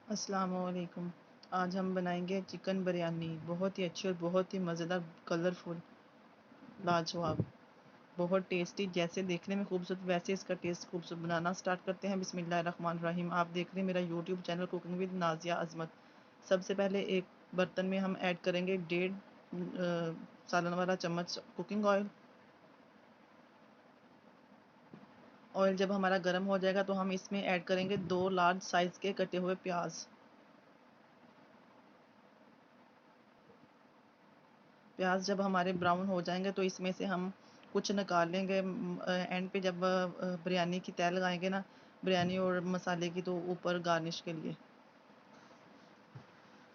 अस्सलाम वालेकुम। आज हम बनाएंगे चिकन बिरयानी। बहुत ही अच्छी और बहुत ही मज़ेदार, कलरफुल, लाजवाब, बहुत टेस्टी। जैसे देखने में खूबसूरत वैसे इसका टेस्ट खूबसूरत। बनाना स्टार्ट करते हैं। बिस्मिल्लाहिर्रहमानिर्रहीम। आप देख रहे हैं मेरा YouTube channel cooking with Nazia Azmat. सबसे पहले एक बर्तन में हम ऐड करेंगे 1.5 सालन वाला चम्मच कुकिंग ऑयल। ऑयल जब हमारा गर्म हो जाएगा तो हम इसमें ऐड करेंगे 2 लार्ज साइज़ के कटे हुए प्याज। प्याज जब हमारे ब्राउन हो जाएंगे तो इसमें से हम कुछ निकाल लेंगे। एंड पे जब बिरयानी की तह लगाएंगे ना, बिरयानी और मसाले की, तो ऊपर गार्निश के लिए।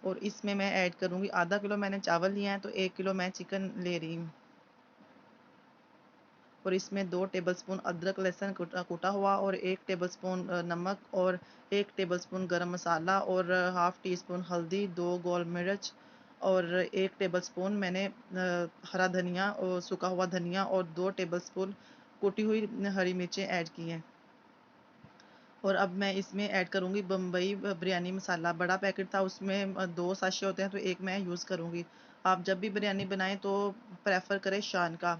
और इसमें मैं ऐड करूँगी, आधा किलो मैंने चावल लिया है तो 1 किलो मैं चिकन ले रही हूँ। और इसमें 2 टेबलस्पून अदरक लहसुन कूटा हुआ, और 1 टेबलस्पून नमक, और 1 टेबलस्पून गरम मसाला, और हाफ़ टी स्पून हल्दी, 2 गोल मिर्च, और 1 टेबलस्पून मैंने हरा धनिया और सूखा हुआ धनिया, और 2 टेबलस्पून कुटी हुई हरी मिर्चें ऐड की हैं। और अब मैं इसमें ऐड करूँगी बम्बई बिरयानी मसाला। बड़ा पैकेट था, उसमें 2 साशे होते हैं तो एक मैं यूज़ करूँगी। आप जब भी बिरयानी बनाएं तो प्रेफर करें शान का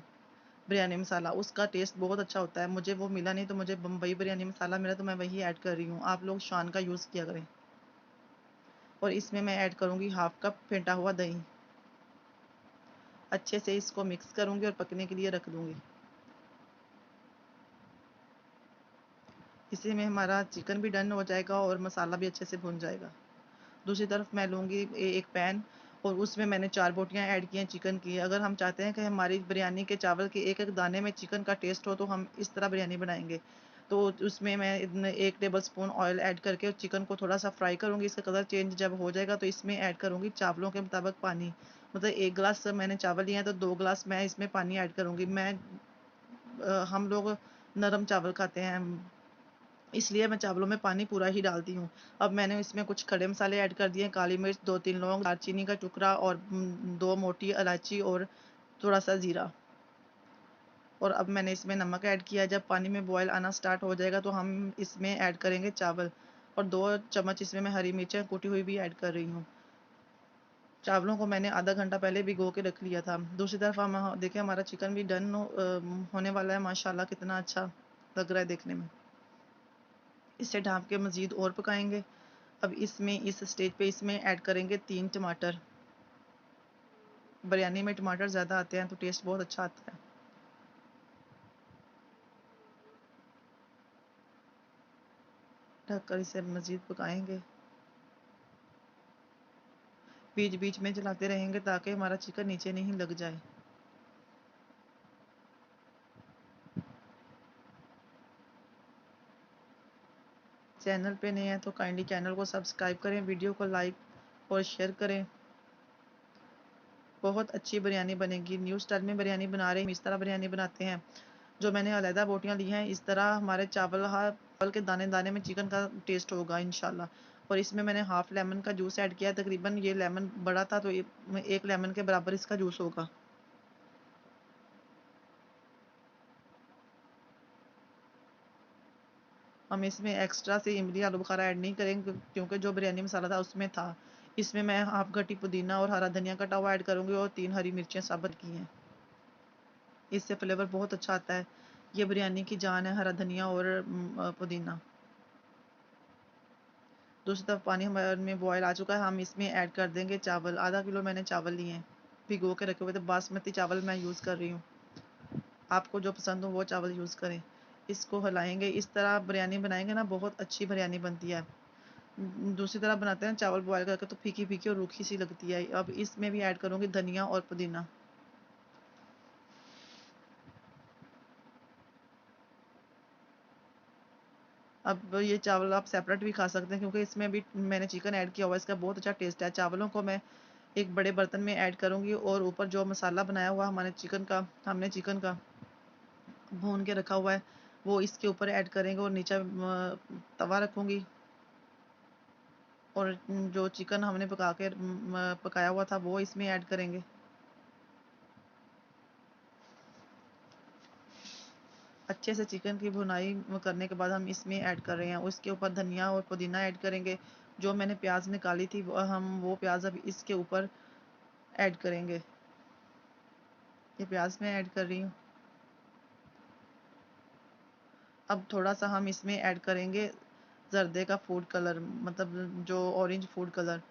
बिरयानी मसाला, उसका टेस्ट बहुत अच्छा होता है। मुझे वो मिला नहीं तो मुझे बम्बई बिरयानी मसाला मिला तो मैं वही ऐड कर रही हूँ। आप लोग शान का यूज़ किया करें। और इसमें मैं ऐड करूँगी हाफ कप फेंटा हुआ दही। अच्छे से इसको मिक्स करूँगी और पकने के लिए रख दूँगी। इसी में हमारा चिकन भी डन हो जाएगा और मसाला भी अच्छे से भुन जाएगा। दूसरी तरफ मैं लूँगी एक पैन, और उसमें मैंने 4 बोटियाँ ऐड की हैं चिकन की। अगर हम चाहते हैं कि हमारी बिरयानी के चावल के एक एक दाने में चिकन का टेस्ट हो तो हम इस तरह बिरयानी बनाएंगे। तो उसमें मैं 1 टेबल स्पून ऑयल ऐड करके चिकन को थोड़ा सा फ्राई करूँगी। इसका कलर चेंज जब हो जाएगा तो इसमें ऐड करूँगी चावलों के मुताबिक पानी। मतलब 1 गिलास मैंने चावल लिए हैं तो 2 गिलास मैं इसमें पानी ऐड करूँगी। हम लोग नरम चावल खाते हैं, इसलिए मैं चावलों में पानी पूरा ही डालती हूँ। अब मैंने इसमें कुछ खड़े मसाले ऐड कर दिए हैं, काली मिर्च, 2-3 लौंग, दालचीनी का टुकड़ा, और 2 मोटी इलायची, और थोड़ा सा ज़ीरा। और अब मैंने इसमें नमक ऐड किया। जब पानी में बॉयल आना स्टार्ट हो जाएगा तो हम इसमें ऐड करेंगे चावल, और 2 चम्मच इसमें मैं हरी मिर्चें कूटी हुई भी ऐड कर रही हूँ। चावलों को मैंने आधा घंटा पहले भिगो के रख लिया था। दूसरी तरफ हम देखिए हमारा चिकन भी डन होने वाला है। माशाल्लाह कितना अच्छा लग रहा है देखने में। इसे ढक के मज़ीद और पकाएंगे। अब इसमें इस स्टेज पे इसमें ऐड करेंगे 3 टमाटर। बिरयानी में टमाटर ज़्यादा आते हैं तो टेस्ट बहुत अच्छा आता है। ढककर इसे मज़ीद पकाएंगे। बीच बीच में चलाते रहेंगे ताकि हमारा चिकन नीचे नहीं लग जाए। चैनल पे नए हैं तो काइंडली चैनल को सब्सक्राइब करें, वीडियो को लाइक और शेयर करें। बहुत अच्छी बिरयानी बनेगी। न्यू स्टाइल में बिरयानी बना रहे हैं, इस तरह बिरयानी बनाते हैं। जो मैंने अलहदा बोटियाँ ली हैं, इस तरह हमारे चावल के दाने दाने में चिकन का टेस्ट होगा इंशाल्लाह। और इसमें मैंने हाफ़ लेमन का जूस ऐड किया है। तकरीबन ये लेमन बड़ा था तो ये 1 लेमन के बराबर इसका जूस होगा। हम इसमें एक्स्ट्रा से इमली आलू बुखारा ऐड नहीं करेंगे क्योंकि जो बिरयानी मसाला था उसमें था। इसमें मैं हाफ गड्डी पुदीना और हरा धनिया कटा हुआ ऐड करूँगी, और 3 हरी मिर्चें साबुत की हैं। इससे फ्लेवर बहुत अच्छा आता है। ये बिरयानी की जान है, हरा धनिया और पुदीना। दूसरी तरफ पानी हमारे में बॉयल आ चुका है। हम इसमें ऐड कर देंगे चावल। आधा किलो मैंने चावल लिए हैं, भिगो के रखे हुए थे। बासमती चावल मैं यूज़ कर रही हूँ। आपको जो पसंद हो वो चावल यूज़ करें। इसको हिलाएंगे। इस तरह बिरयानी बनाएंगे ना, बहुत अच्छी बिरयानी बनती है। दूसरी तरह बनाते हैं चावल बॉयल करके तो फीकी फीकी और रूखी सी लगती है। अब इसमें भी ऐड करूँगी धनिया और पुदीना। अब ये चावल आप सेपरेट भी खा सकते हैं क्योंकि इसमें भी मैंने चिकन ऐड किया हुआ है। इसका बहुत अच्छा टेस्ट है। चावलों को मैं एक बड़े बर्तन में ऐड करूँगी, और ऊपर जो मसाला बनाया हुआ हमने चिकन का भून के रखा हुआ है, वो इसके ऊपर ऐड करेंगे। और नीचे तवा रखूँगी, और जो चिकन हमने पकाया हुआ था वो इसमें ऐड करेंगे। अच्छे से चिकन की भुनाई करने के बाद हम इसमें ऐड कर रहे हैं। उसके ऊपर धनिया और पुदीना ऐड करेंगे। जो मैंने प्याज निकाली थी वो प्याज अब इसके ऊपर ऐड करेंगे। ये प्याज मैं ऐड कर रही हूँ। अब थोड़ा सा हम इसमें ऐड करेंगे जर्दे का फूड कलर, मतलब जो ऑरेंज फूड कलर।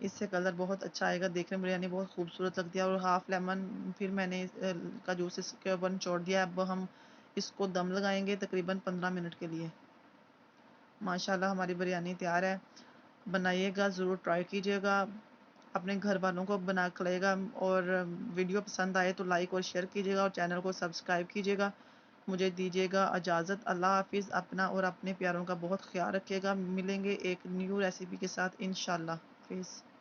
इससे कलर बहुत अच्छा आएगा, देखने में बिरयानी बहुत खूबसूरत लगती है। और हाफ लेमन फिर मैंने का जूस इसके ऊपर निचोड़ दिया। अब हम इसको दम लगाएंगे तकरीबन 15 मिनट के लिए। माशाल्लाह हमारी बिरयानी तैयार है। बनाइएगा, ज़रूर ट्राई कीजिएगा, अपने घर वालों को बना खिलाइएगा। और वीडियो पसंद आए तो लाइक और शेयर कीजिएगा और चैनल को सब्सक्राइब कीजिएगा। मुझे दीजिएगा इजाज़त। अल्लाह हाफिज़। अपना और अपने प्यारों का बहुत ख्याल रखिएगा। मिलेंगे एक न्यू रेसिपी के साथ इंशाल्लाह। हाफिज़।